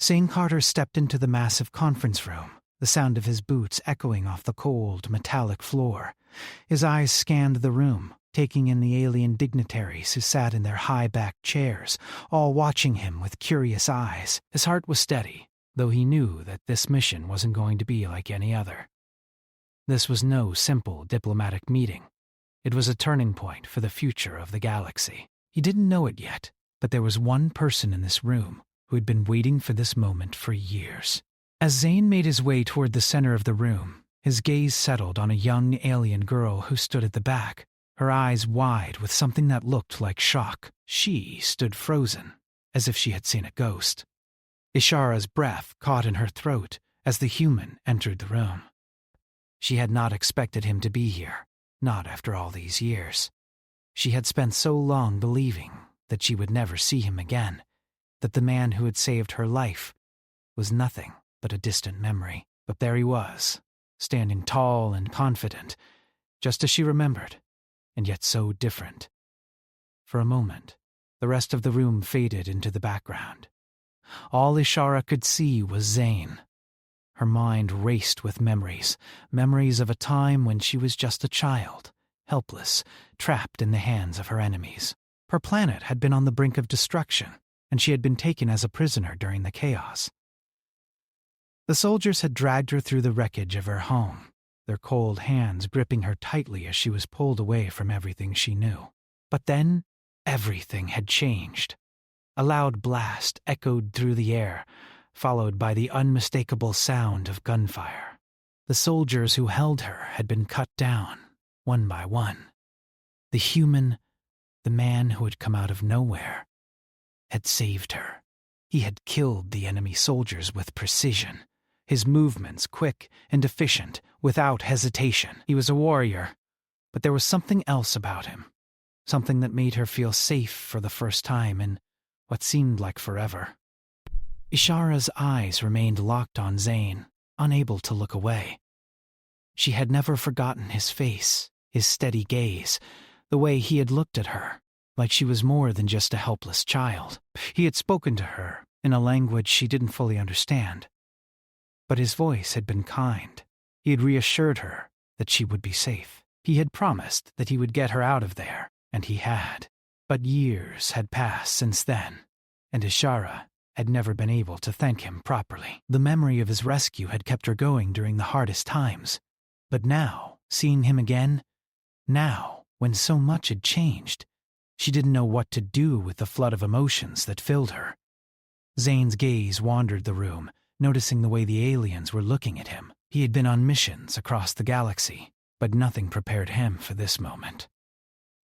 Zane Carter stepped into the massive conference room, the sound of his boots echoing off the cold, metallic floor. His eyes scanned the room, taking in the alien dignitaries who sat in their high-backed chairs, all watching him with curious eyes. His heart was steady, though he knew that this mission wasn't going to be like any other. This was no simple diplomatic meeting. It was a turning point for the future of the galaxy. He didn't know it yet, but there was one person in this room who had been waiting for this moment for years. As Zane made his way toward the center of the room, his gaze settled on a young alien girl who stood at the back, her eyes wide with something that looked like shock. She stood frozen, as if she had seen a ghost. Ishara's breath caught in her throat as the human entered the room. She had not expected him to be here, not after all these years. She had spent so long believing that she would never see him again, that the man who had saved her life was nothing but a distant memory. But there he was, standing tall and confident, just as she remembered, and yet so different. For a moment, the rest of the room faded into the background. All Ishara could see was Zane. Her mind raced with memories of a time when she was just a child, helpless, trapped in the hands of her enemies. Her planet had been on the brink of destruction, and she had been taken as a prisoner during the chaos. The soldiers had dragged her through the wreckage of her home, their cold hands gripping her tightly as she was pulled away from everything she knew. But then, everything had changed. A loud blast echoed through the air, followed by the unmistakable sound of gunfire. The soldiers who held her had been cut down, one by one. The human, the man who had come out of nowhere, had saved her. He had killed the enemy soldiers with precision, his movements quick and efficient, without hesitation. He was a warrior, but there was something else about him, something that made her feel safe for the first time in what seemed like forever. Ishara's eyes remained locked on Zane, unable to look away. She had never forgotten his face, his steady gaze, the way he had looked at her, like she was more than just a helpless child. He had spoken to her in a language she didn't fully understand. But his voice had been kind. He had reassured her that she would be safe. He had promised that he would get her out of there, and he had. But years had passed since then, and Ishara had never been able to thank him properly. The memory of his rescue had kept her going during the hardest times. But now, seeing him again, now, when so much had changed, she didn't know what to do with the flood of emotions that filled her. Zane's gaze wandered the room, noticing the way the aliens were looking at him. He had been on missions across the galaxy, but nothing prepared him for this moment.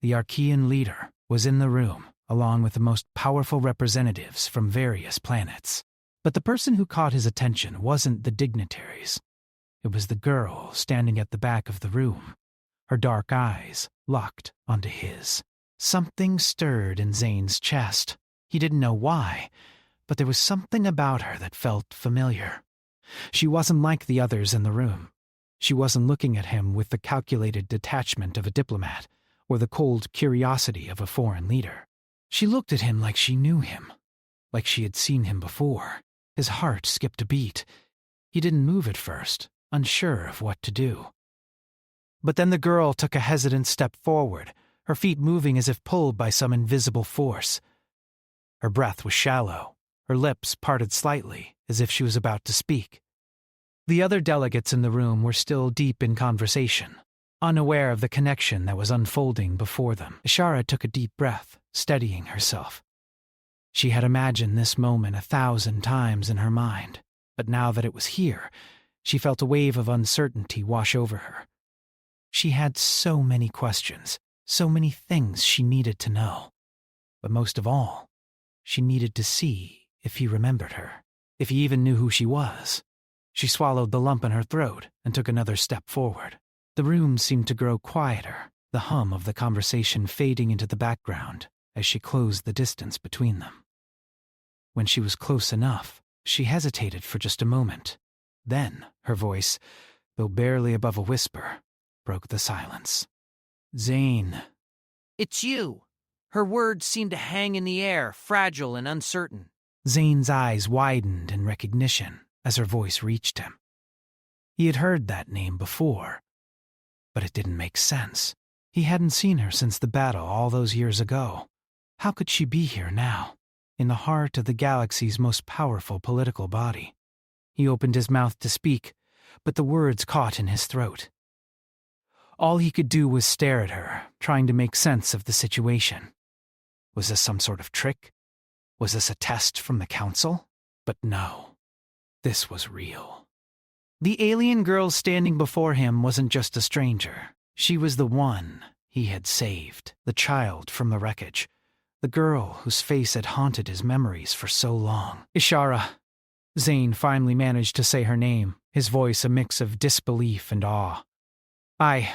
The Archean leader was in the room, along with the most powerful representatives from various planets. But the person who caught his attention wasn't the dignitaries. It was the girl standing at the back of the room, her dark eyes locked onto his. Something stirred in Zane's chest. He didn't know why, but there was something about her that felt familiar. She wasn't like the others in the room. She wasn't looking at him with the calculated detachment of a diplomat or the cold curiosity of a foreign leader. She looked at him like she knew him, like she had seen him before. His heart skipped a beat. He didn't move at first, unsure of what to do. But then the girl took a hesitant step forward, her feet moving as if pulled by some invisible force. Her breath was shallow, her lips parted slightly, as if she was about to speak. The other delegates in the room were still deep in conversation, unaware of the connection that was unfolding before them. Ishara took a deep breath, steadying herself. She had imagined this moment 1,000 times in her mind, but now that it was here, she felt a wave of uncertainty wash over her. She had so many questions, so many things she needed to know. But most of all, she needed to see if he remembered her, if he even knew who she was. She swallowed the lump in her throat and took another step forward. The room seemed to grow quieter, the hum of the conversation fading into the background as she closed the distance between them. When she was close enough, she hesitated for just a moment. Then her voice, though barely above a whisper, broke the silence. "Zane." "It's you." Her words seemed to hang in the air, fragile and uncertain. Zane's eyes widened in recognition as her voice reached him. He had heard that name before, but it didn't make sense. He hadn't seen her since the battle all those years ago. How could she be here now, in the heart of the galaxy's most powerful political body? He opened his mouth to speak, but the words caught in his throat. All he could do was stare at her, trying to make sense of the situation. Was this some sort of trick? Was this a test from the Council? But no, this was real. The alien girl standing before him wasn't just a stranger. She was the one he had saved, the child from the wreckage, the girl whose face had haunted his memories for so long. Ishara. Zane finally managed to say her name, his voice a mix of disbelief and awe. I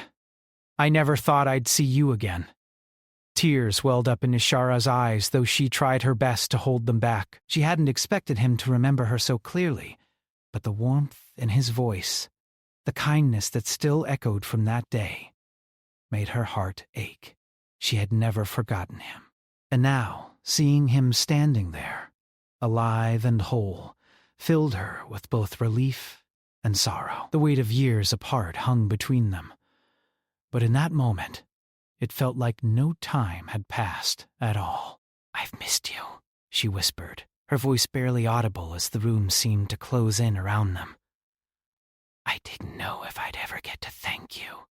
never thought I'd see you again. Tears welled up in Ishara's eyes, though she tried her best to hold them back. She hadn't expected him to remember her so clearly, but the warmth in his voice, the kindness that still echoed from that day, made her heart ache. She had never forgotten him. And now, seeing him standing there, alive and whole, filled her with both relief and sorrow. The weight of years apart hung between them. But in that moment, it felt like no time had passed at all. "I've missed you," she whispered, her voice barely audible as the room seemed to close in around them. "I didn't know if I'd ever get to thank you,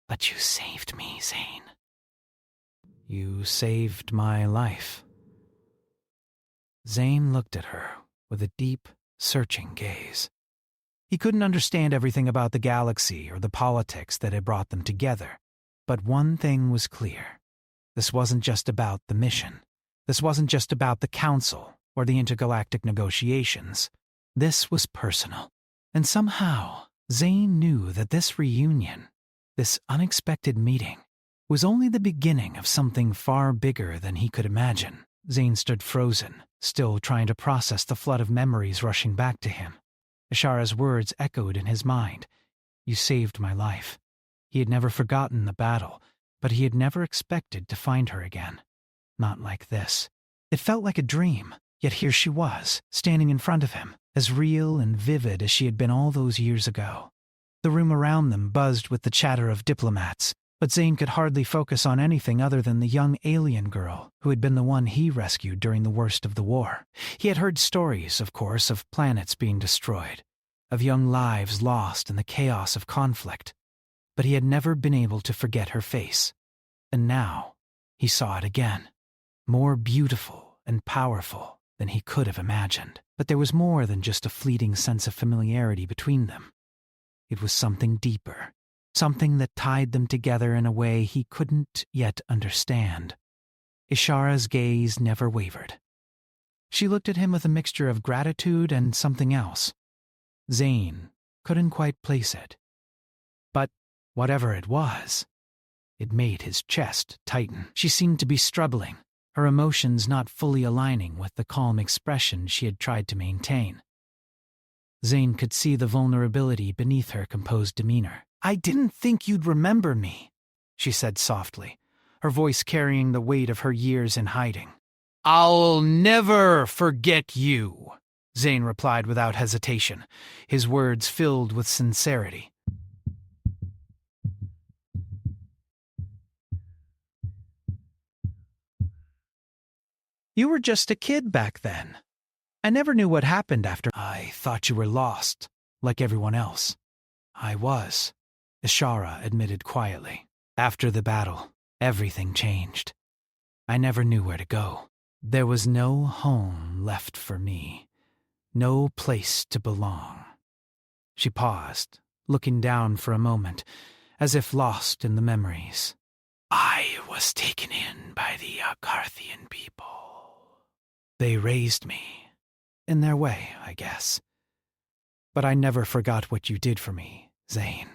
but you saved me, Zane." "You saved my life." Zane looked at her with a deep, searching gaze. He couldn't understand everything about the galaxy or the politics that had brought them together, but one thing was clear. This wasn't just about the mission. This wasn't just about the Council or the intergalactic negotiations. This was personal. And somehow, Zane knew that this reunion, this unexpected meeting, was only the beginning of something far bigger than he could imagine. Zane stood frozen, still trying to process the flood of memories rushing back to him. Ishara's words echoed in his mind. "You saved my life." He had never forgotten the battle, but he had never expected to find her again. Not like this. It felt like a dream, yet here she was, standing in front of him, as real and vivid as she had been all those years ago. The room around them buzzed with the chatter of diplomats, but Zane could hardly focus on anything other than the young alien girl who had been the one he rescued during the worst of the war. He had heard stories, of course, of planets being destroyed, of young lives lost in the chaos of conflict, but he had never been able to forget her face. And now, he saw it again, more beautiful and powerful than he could have imagined. But there was more than just a fleeting sense of familiarity between them. It was something deeper, something that tied them together in a way he couldn't yet understand. Ishara's gaze never wavered. She looked at him with a mixture of gratitude and something else. Zane couldn't quite place it. But whatever it was, it made his chest tighten. She seemed to be struggling, her emotions not fully aligning with the calm expression she had tried to maintain. Zane could see the vulnerability beneath her composed demeanor. "I didn't think you'd remember me," she said softly, her voice carrying the weight of her years in hiding. "I'll never forget you," Zane replied without hesitation, his words filled with sincerity. "You were just a kid back then. I never knew what happened after. I thought you were lost, like everyone else." "I was," Ishara admitted quietly. "After the battle, everything changed. I never knew where to go. There was no home left for me, no place to belong." She paused, looking down for a moment, as if lost in the memories. "I was taken in by the Akarthian people. They raised me, in their way, I guess. But I never forgot what you did for me, Zane."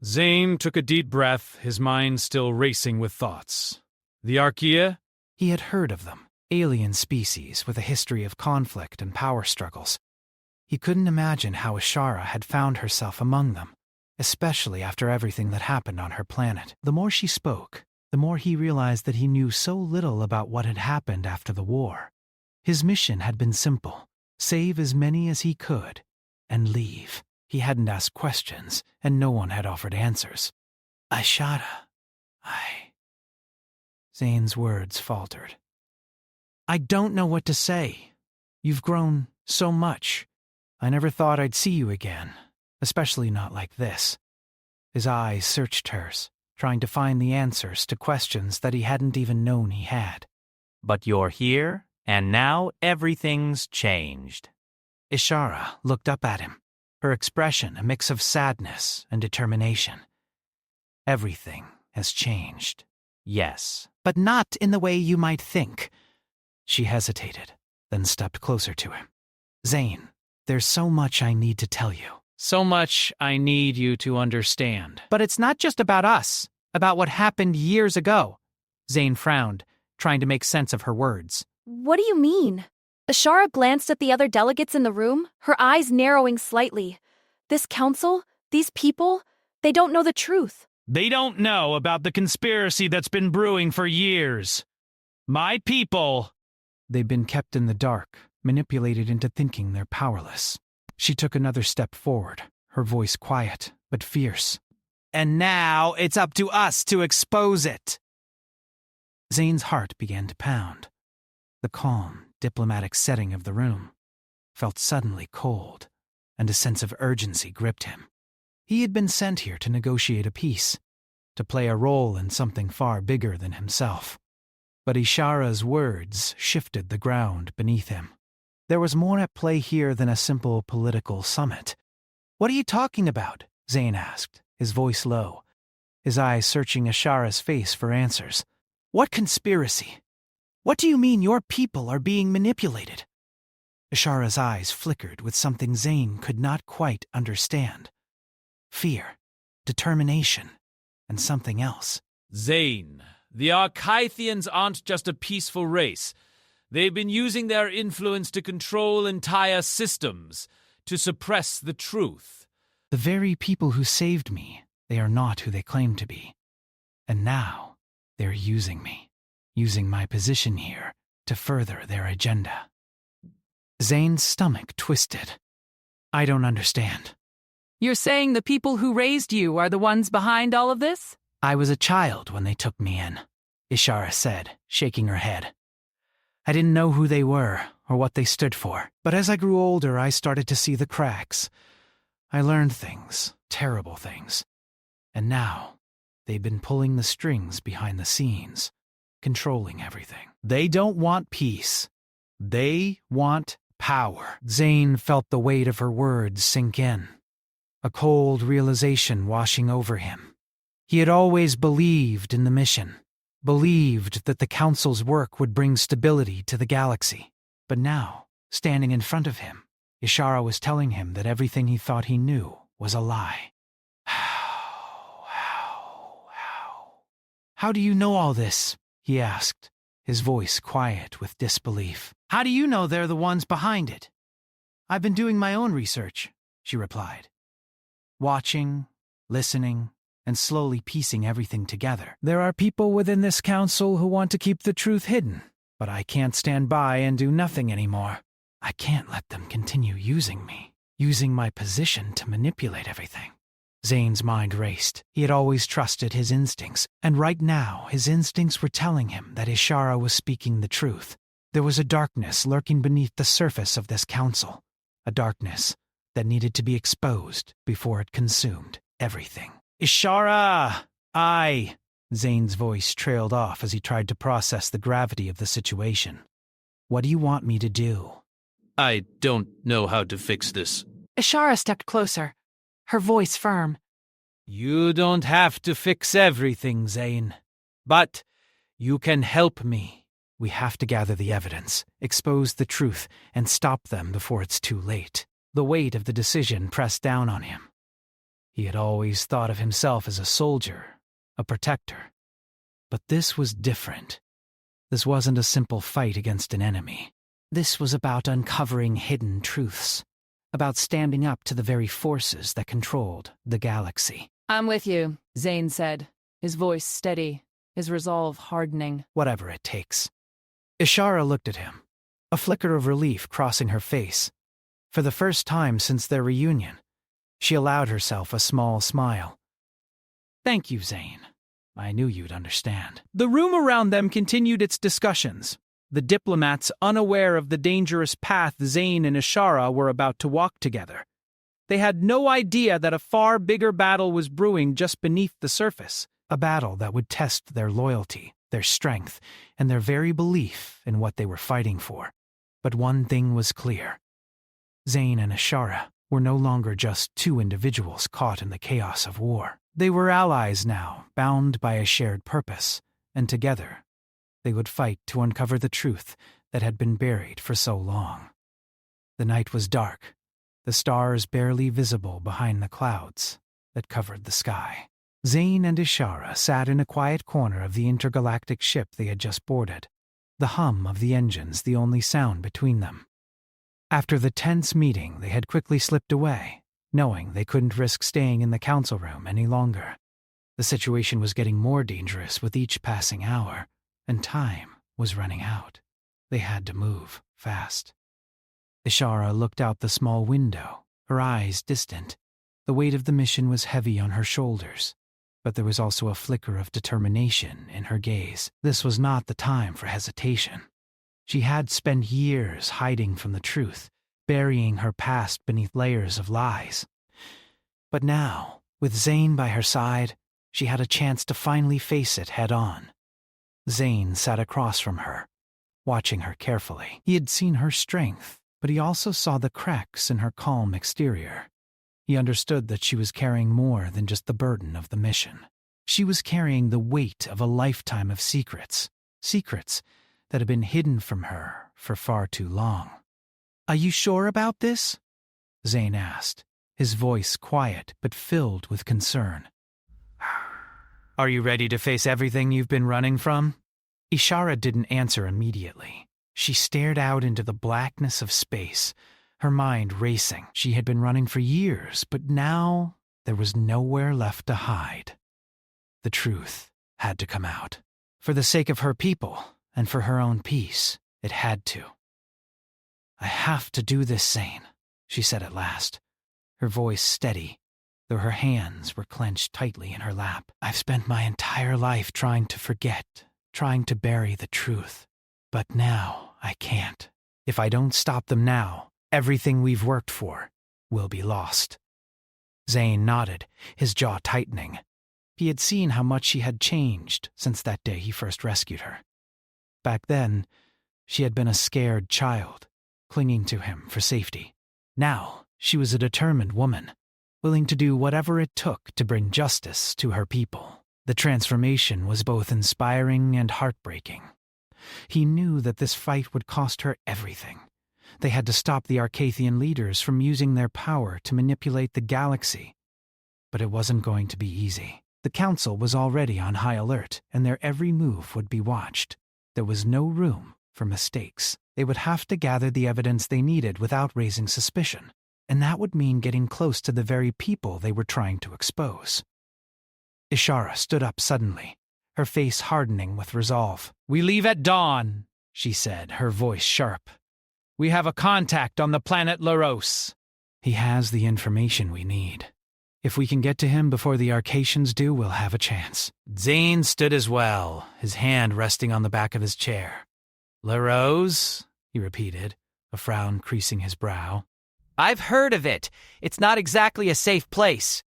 Zane took a deep breath, his mind still racing with thoughts. The Archaea? He had heard of them, alien species with a history of conflict and power struggles. He couldn't imagine how Ishara had found herself among them, especially after everything that happened on her planet. The more she spoke, the more he realized that he knew so little about what had happened after the war. His mission had been simple: save as many as he could and leave. He hadn't asked questions, and no one had offered answers. Ishara, Zane's words faltered. I don't know what to say. You've grown so much. I never thought I'd see you again, especially not like this. His eyes searched hers, trying to find the answers to questions that he hadn't even known he had. But you're here, and now everything's changed. Ishara looked up at him, her expression a mix of sadness and determination. Everything has changed. Yes. But not in the way you might think. She hesitated, then stepped closer to him. Zane, there's so much I need to tell you. So much I need you to understand. But it's not just about us, about what happened years ago. Zane frowned, trying to make sense of her words. What do you mean? Ishara glanced at the other delegates in the room, her eyes narrowing slightly. This council, these people, they don't know the truth. They don't know about the conspiracy that's been brewing for years. My people... They've been kept in the dark, manipulated into thinking they're powerless. She took another step forward, her voice quiet but fierce. And now it's up to us to expose it. Zane's heart began to pound. The calm, diplomatic setting of the room felt suddenly cold, and a sense of urgency gripped him. He had been sent here to negotiate a peace, to play a role in something far bigger than himself. But Ishara's words shifted the ground beneath him. There was more at play here than a simple political summit. What are you talking about? Zane asked, his voice low, his eyes searching Ishara's face for answers. What conspiracy? What do you mean your people are being manipulated? Ishara's eyes flickered with something Zane could not quite understand. Fear, determination, and something else. Zane, the Arcythians aren't just a peaceful race. They've been using their influence to control entire systems, to suppress the truth. The very people who saved me, they are not who they claim to be. And now, they're using me, using my position here to further their agenda. Zane's stomach twisted. I don't understand. You're saying the people who raised you are the ones behind all of this? I was a child when they took me in, Ishara said, shaking her head. I didn't know who they were or what they stood for, but as I grew older, I started to see the cracks. I learned things, terrible things. And now, they've been pulling the strings behind the scenes, controlling everything. They don't want peace. They want power. Zane felt the weight of her words sink in, a cold realization washing over him. He had always believed in the mission, believed that the Council's work would bring stability to the galaxy. But now, standing in front of him, Ishara was telling him that everything he thought he knew was a lie. How do you know all this? He asked, his voice quiet with disbelief. How do you know they're the ones behind it? I've been doing my own research, she replied. Watching, listening, and slowly piecing everything together. There are people within this council who want to keep the truth hidden, but I can't stand by and do nothing anymore. I can't let them continue using me, using my position to manipulate everything. Zane's mind raced. He had always trusted his instincts, and right now his instincts were telling him that Ishara was speaking the truth. There was a darkness lurking beneath the surface of this council, a darkness that needed to be exposed before it consumed everything. Ishara! Zane's voice trailed off as he tried to process the gravity of the situation. What do you want me to do? I don't know how to fix this. Ishara stepped closer, her voice firm. You don't have to fix everything, Zane. But you can help me. We have to gather the evidence, expose the truth, and stop them before it's too late. The weight of the decision pressed down on him. He had always thought of himself as a soldier, a protector. But this was different. This wasn't a simple fight against an enemy. This was about uncovering hidden truths, about standing up to the very forces that controlled the galaxy. I'm with you, Zane said, his voice steady, his resolve hardening. Whatever it takes. Ishara looked at him, a flicker of relief crossing her face. For the first time since their reunion, she allowed herself a small smile. "Thank you, Zane. I knew you'd understand." The room around them continued its discussions, the diplomats unaware of the dangerous path Zane and Ishara were about to walk together. They had no idea that a far bigger battle was brewing just beneath the surface, a battle that would test their loyalty, their strength, and their very belief in what they were fighting for. But one thing was clear. Zane and Ishara were no longer just two individuals caught in the chaos of war. They were allies now, bound by a shared purpose, and together they would fight to uncover the truth that had been buried for so long. The night was dark, the stars barely visible behind the clouds that covered the sky. Zane and Ishara sat in a quiet corner of the intergalactic ship they had just boarded, the hum of the engines the only sound between them. After the tense meeting, they had quickly slipped away, knowing they couldn't risk staying in the council room any longer. The situation was getting more dangerous with each passing hour, and time was running out. They had to move fast. Ishara looked out the small window, her eyes distant. The weight of the mission was heavy on her shoulders, but there was also a flicker of determination in her gaze. This was not the time for hesitation. She had spent years hiding from the truth, burying her past beneath layers of lies. But now, with Zane by her side, she had a chance to finally face it head-on. Zane sat across from her, watching her carefully. He had seen her strength, but he also saw the cracks in her calm exterior. He understood that she was carrying more than just the burden of the mission. She was carrying the weight of a lifetime of secrets that had been hidden from her for far too long. "Are you sure about this?" Zane asked, his voice quiet but filled with concern. "Are you ready to face everything you've been running from?" Ishara didn't answer immediately. She stared out into the blackness of space, her mind racing. She had been running for years, but now there was nowhere left to hide. The truth had to come out. For the sake of her people, and for her own peace, it had to. "I have to do this, Zane," she said at last, her voice steady, though her hands were clenched tightly in her lap. "I've spent my entire life trying to forget, trying to bury the truth. But now I can't. If I don't stop them now, everything we've worked for will be lost." Zane nodded, his jaw tightening. He had seen how much she had changed since that day he first rescued her. Back then, she had been a scared child, clinging to him for safety. Now, she was a determined woman, willing to do whatever it took to bring justice to her people. The transformation was both inspiring and heartbreaking. He knew that this fight would cost her everything. They had to stop the Arcathian leaders from using their power to manipulate the galaxy. But it wasn't going to be easy. The Council was already on high alert, and their every move would be watched. There was no room for mistakes. They would have to gather the evidence they needed without raising suspicion, and that would mean getting close to the very people they were trying to expose. Ishara stood up suddenly, her face hardening with resolve. "We leave at dawn," she said, her voice sharp. "We have a contact on the planet Laros. He has the information we need. If we can get to him before the Arcatians do, we'll have a chance." Zane stood as well, his hand resting on the back of his chair. "Laros?" he repeated, a frown creasing his brow. I've heard of it. It's not exactly a safe place.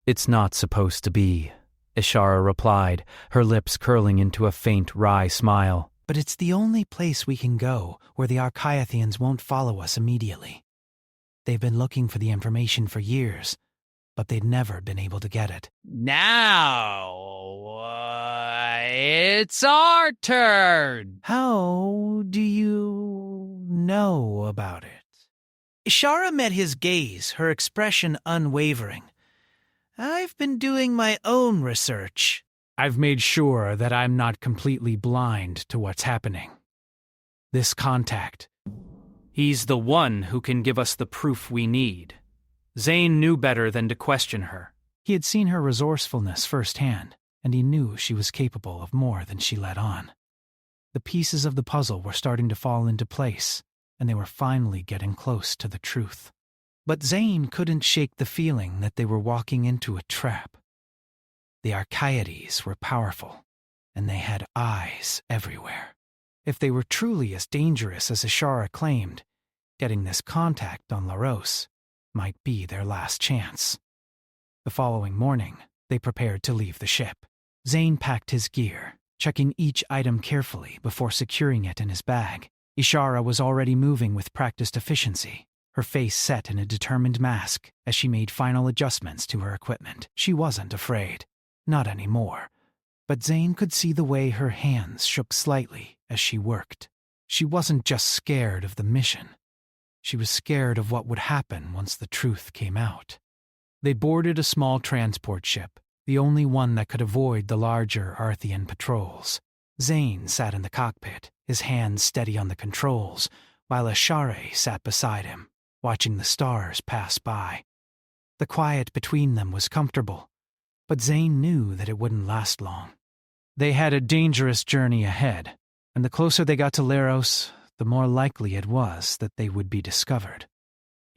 "It's not supposed to be," Ishara replied, her lips curling into a faint, wry smile. "But it's the only place we can go where the Archaeothians won't follow us immediately. They've been looking for the information for years, but they'd never been able to get it." Now, it's our turn. "How do you know about it?" Ishara met his gaze, her expression unwavering. "I've been doing my own research. I've made sure that I'm not completely blind to what's happening. This contact, he's the one who can give us the proof we need." Zane knew better than to question her. He had seen her resourcefulness firsthand, and he knew she was capable of more than she let on. The pieces of the puzzle were starting to fall into place, and they were finally getting close to the truth. But Zane couldn't shake the feeling that they were walking into a trap. The Archaeades were powerful, and they had eyes everywhere. If they were truly as dangerous as Ishara claimed, getting this contact on Laros might be their last chance. The following morning, they prepared to leave the ship. Zane packed his gear, checking each item carefully before securing it in his bag. Ishara was already moving with practiced efficiency, her face set in a determined mask as she made final adjustments to her equipment. She wasn't afraid. Not anymore. But Zane could see the way her hands shook slightly as she worked. She wasn't just scared of the mission. She was scared of what would happen once the truth came out. They boarded a small transport ship, the only one that could avoid the larger Arthian patrols. Zane sat in the cockpit, his hands steady on the controls, while Ishara sat beside him, watching the stars pass by. The quiet between them was comfortable, but Zane knew that it wouldn't last long. They had a dangerous journey ahead, and the closer they got to Laros, the more likely it was that they would be discovered.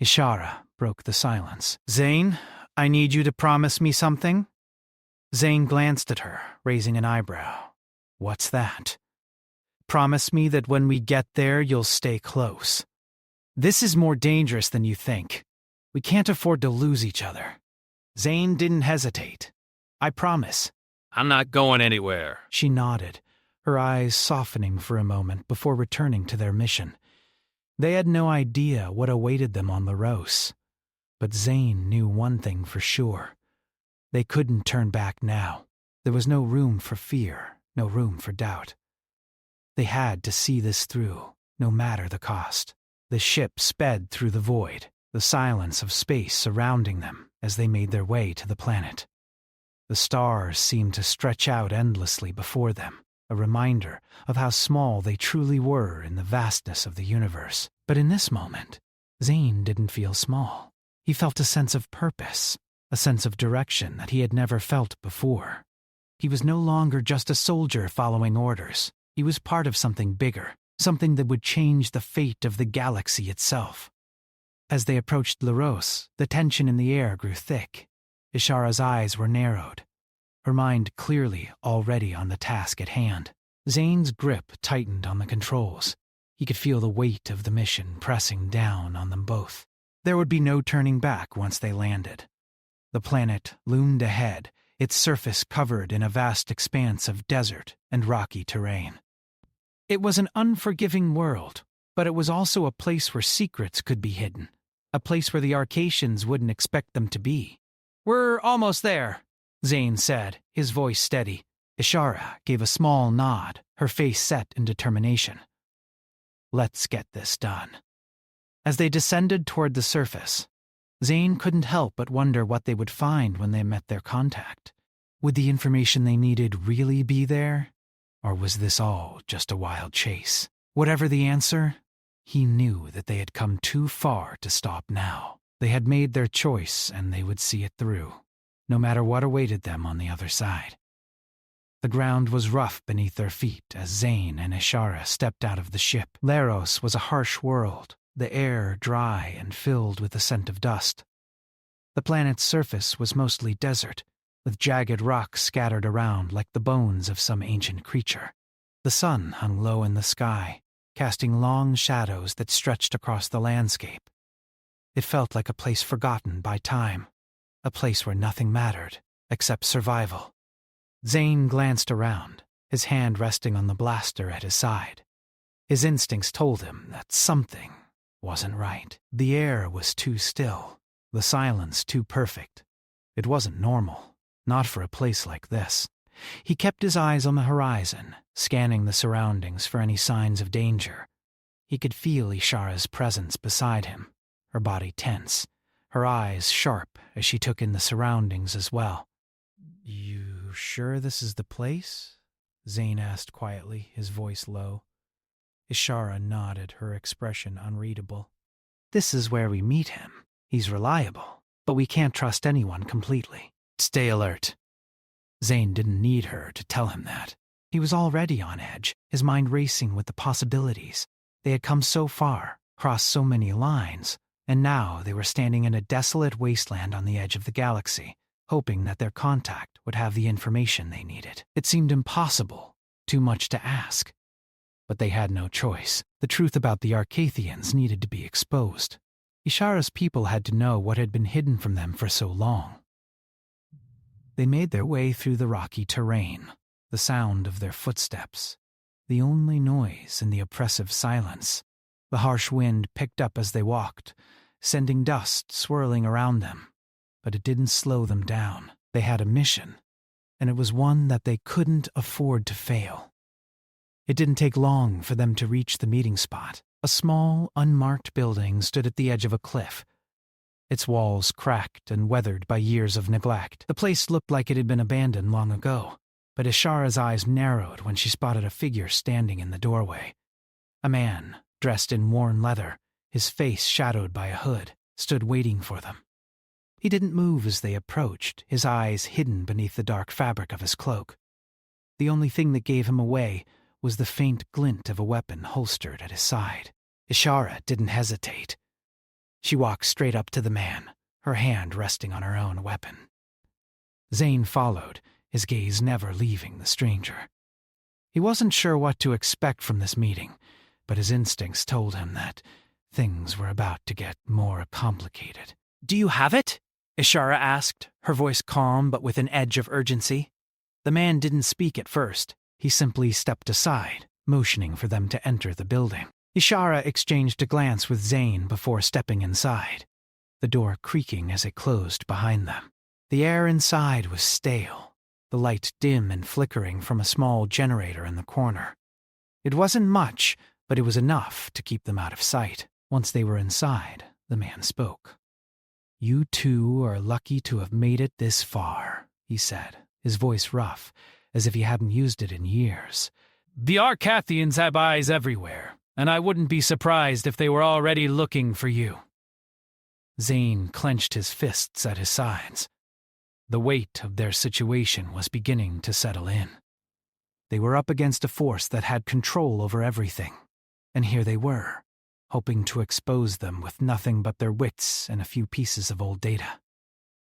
Ishara broke the silence. "Zane, I need you to promise me something." Zane glanced at her, raising an eyebrow. "What's that?" "Promise me that when we get there, you'll stay close. This is more dangerous than you think. We can't afford to lose each other." Zane didn't hesitate. "I promise." I'm not going anywhere. She nodded, her eyes softening for a moment before returning to their mission. They had no idea what awaited them on Laros, but Zane knew one thing for sure. They couldn't turn back now. There was no room for fear, no room for doubt. They had to see this through, no matter the cost. The ship sped through the void, the silence of space surrounding them as they made their way to the planet. The stars seemed to stretch out endlessly before them, a reminder of how small they truly were in the vastness of the universe. But in this moment, Zane didn't feel small. He felt a sense of purpose, a sense of direction that he had never felt before. He was no longer just a soldier following orders. He was part of something bigger, something that would change the fate of the galaxy itself. As they approached Laros, the tension in the air grew thick. Ishara's eyes were narrowed, her mind clearly already on the task at hand. Zane's grip tightened on the controls. He could feel the weight of the mission pressing down on them both. There would be no turning back once they landed. The planet loomed ahead, its surface covered in a vast expanse of desert and rocky terrain. It was an unforgiving world, but it was also a place where secrets could be hidden, a place where the Arcatians wouldn't expect them to be. "We're almost there," Zane said, his voice steady. Ishara gave a small nod, her face set in determination. "Let's get this done." As they descended toward the surface, Zane couldn't help but wonder what they would find when they met their contact. Would the information they needed really be there? Or was this all just a wild chase? Whatever the answer, he knew that they had come too far to stop now. They had made their choice, and they would see it through, no matter what awaited them on the other side. The ground was rough beneath their feet as Zane and Ishara stepped out of the ship. Laros was a harsh world, the air dry and filled with the scent of dust. The planet's surface was mostly desert, with jagged rocks scattered around like the bones of some ancient creature. The sun hung low in the sky, casting long shadows that stretched across the landscape. It felt like a place forgotten by time, a place where nothing mattered except survival. Zane glanced around, his hand resting on the blaster at his side. His instincts told him that something wasn't right. The air was too still, the silence too perfect. It wasn't normal, not for a place like this. He kept his eyes on the horizon, scanning the surroundings for any signs of danger. He could feel Ishara's presence beside him, her body tense, her eyes sharp as she took in the surroundings as well. "You sure this is the place?" Zane asked quietly, his voice low. Ishara nodded, her expression unreadable. "This is where we meet him. He's reliable, but we can't trust anyone completely. Stay alert." Zane didn't need her to tell him that. He was already on edge, his mind racing with the possibilities. They had come so far, crossed so many lines, and now they were standing in a desolate wasteland on the edge of the galaxy, hoping that their contact would have the information they needed. It seemed impossible, too much to ask. But they had no choice. The truth about the Arcathians needed to be exposed. Ishara's people had to know what had been hidden from them for so long. They made their way through the rocky terrain, the sound of their footsteps, the only noise in the oppressive silence. The harsh wind picked up as they walked, sending dust swirling around them. But it didn't slow them down. They had a mission, and it was one that they couldn't afford to fail. It didn't take long for them to reach the meeting spot. A small, unmarked building stood at the edge of a cliff, its walls cracked and weathered by years of neglect. The place looked like it had been abandoned long ago, but Ishara's eyes narrowed when she spotted a figure standing in the doorway. A man, dressed in worn leather, his face shadowed by a hood, stood waiting for them. He didn't move as they approached, his eyes hidden beneath the dark fabric of his cloak. The only thing that gave him away was the faint glint of a weapon holstered at his side. Ishara didn't hesitate. She walked straight up to the man, her hand resting on her own weapon. Zane followed, his gaze never leaving the stranger. He wasn't sure what to expect from this meeting, but his instincts told him that things were about to get more complicated. "Do you have it?" Ishara asked, her voice calm but with an edge of urgency. The man didn't speak at first. He simply stepped aside, motioning for them to enter the building. Ishara exchanged a glance with Zane before stepping inside, the door creaking as it closed behind them. The air inside was stale, the light dim and flickering from a small generator in the corner. It wasn't much, but it was enough to keep them out of sight. Once they were inside, the man spoke. "You two are lucky to have made it this far," he said, his voice rough, as if he hadn't used it in years. The Arcathians have eyes everywhere, and I wouldn't be surprised if they were already looking for you. Zane clenched his fists at his sides. The weight of their situation was beginning to settle in. They were up against a force that had control over everything, and here they were, hoping to expose them with nothing but their wits and a few pieces of old data.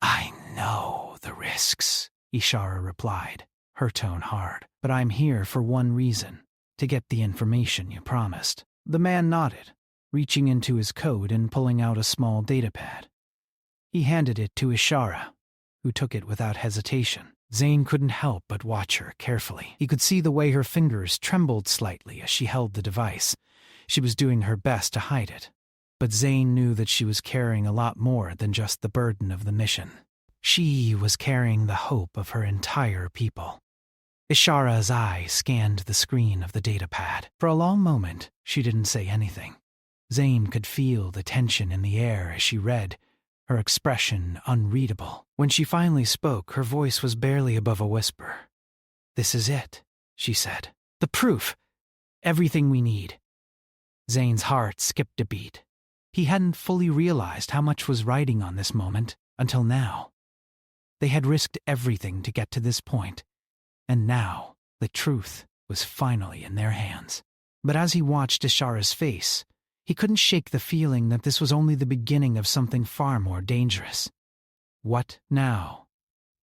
"I know the risks," Ishara replied, her tone hard. "But I'm here for one reason, to get the information you promised." The man nodded, reaching into his coat and pulling out a small datapad. He handed it to Ishara, who took it without hesitation. Zane couldn't help but watch her carefully. He could see the way her fingers trembled slightly as she held the device. She was doing her best to hide it, but Zane knew that she was carrying a lot more than just the burden of the mission. She was carrying the hope of her entire people. Ishara's eye scanned the screen of the datapad. For a long moment, she didn't say anything. Zane could feel the tension in the air as she read, her expression unreadable. When she finally spoke, her voice was barely above a whisper. "This is it," she said. "The proof. Everything we need." Zane's heart skipped a beat. He hadn't fully realized how much was riding on this moment until now. They had risked everything to get to this point, and now the truth was finally in their hands. But as he watched Ishara's face, he couldn't shake the feeling that this was only the beginning of something far more dangerous. "What now?"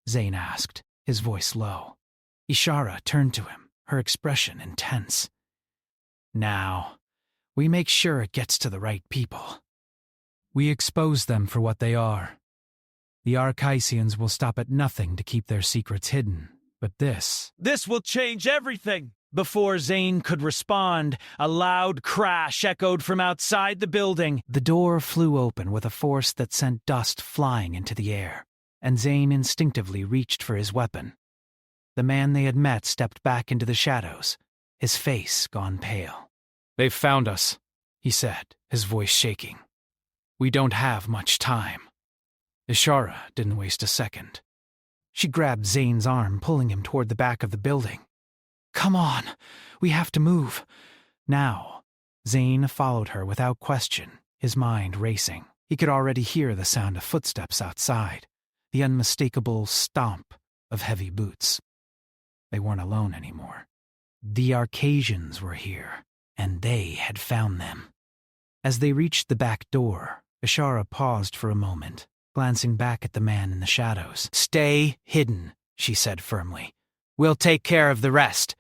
Zane asked, his voice low. Ishara turned to him, her expression intense. "Now, we make sure it gets to the right people. We expose them for what they are. The Arcathians will stop at nothing to keep their secrets hidden, but this will change everything." Before Zane could respond, a loud crash echoed from outside the building. The door flew open with a force that sent dust flying into the air, and Zane instinctively reached for his weapon. The man they had met stepped back into the shadows, his face gone pale. "They've found us," he said, his voice shaking. "We don't have much time." Ishara didn't waste a second. She grabbed Zane's arm, pulling him toward the back of the building. "Come on, we have to move." Now, Zane followed her without question, his mind racing. He could already hear the sound of footsteps outside, the unmistakable stomp of heavy boots. They weren't alone anymore. The Arcasians were here, and they had found them. As they reached the back door, Ishara paused for a moment, glancing back at the man in the shadows. "Stay hidden," she said firmly. "We'll take care of the rest."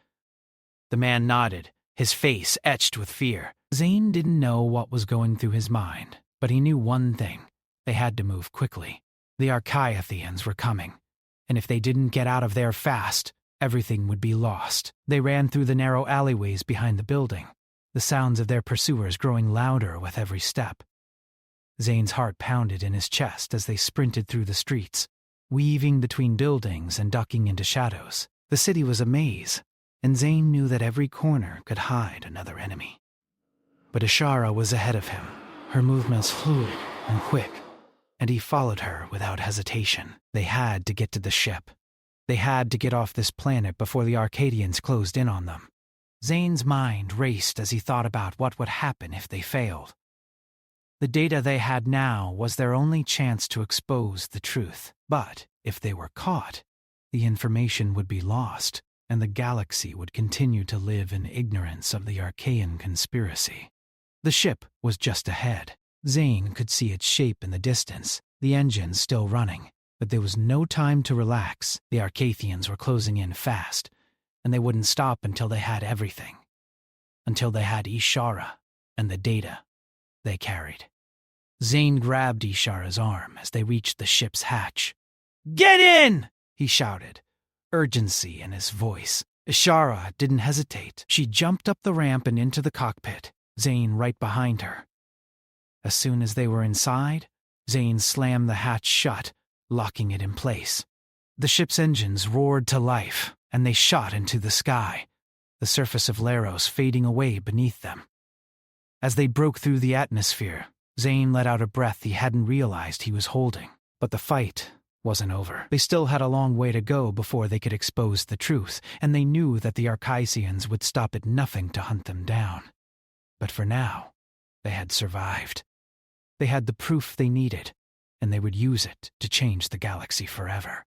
The man nodded, his face etched with fear. Zane didn't know what was going through his mind, but he knew one thing. They had to move quickly. The Archaeothians were coming, and if they didn't get out of there fast, everything would be lost. They ran through the narrow alleyways behind the building, the sounds of their pursuers growing louder with every step. Zane's heart pounded in his chest as they sprinted through the streets, weaving between buildings and ducking into shadows. The city was a maze, and Zane knew that every corner could hide another enemy. But Ishara was ahead of him, her movements fluid and quick, and he followed her without hesitation. They had to get to the ship. They had to get off this planet before the Arcadians closed in on them. Zane's mind raced as he thought about what would happen if they failed. The data they had now was their only chance to expose the truth. But if they were caught, the information would be lost, and the galaxy would continue to live in ignorance of the Archaean conspiracy. The ship was just ahead. Zane could see its shape in the distance, the engines still running. But there was no time to relax. The Arcathians were closing in fast, and they wouldn't stop until they had everything. Until they had Ishara and the data they carried. Zane grabbed Ishara's arm as they reached the ship's hatch. "Get in!" he shouted, urgency in his voice. Ishara didn't hesitate. She jumped up the ramp and into the cockpit, Zane right behind her. As soon as they were inside, Zane slammed the hatch shut, locking it in place. The ship's engines roared to life, and they shot into the sky, the surface of Laros fading away beneath them. As they broke through the atmosphere, Zane let out a breath he hadn't realized he was holding. But the fight wasn't over. They still had a long way to go before they could expose the truth, and they knew that the Archaisians would stop at nothing to hunt them down. But for now, they had survived. They had the proof they needed, and they would use it to change the galaxy forever.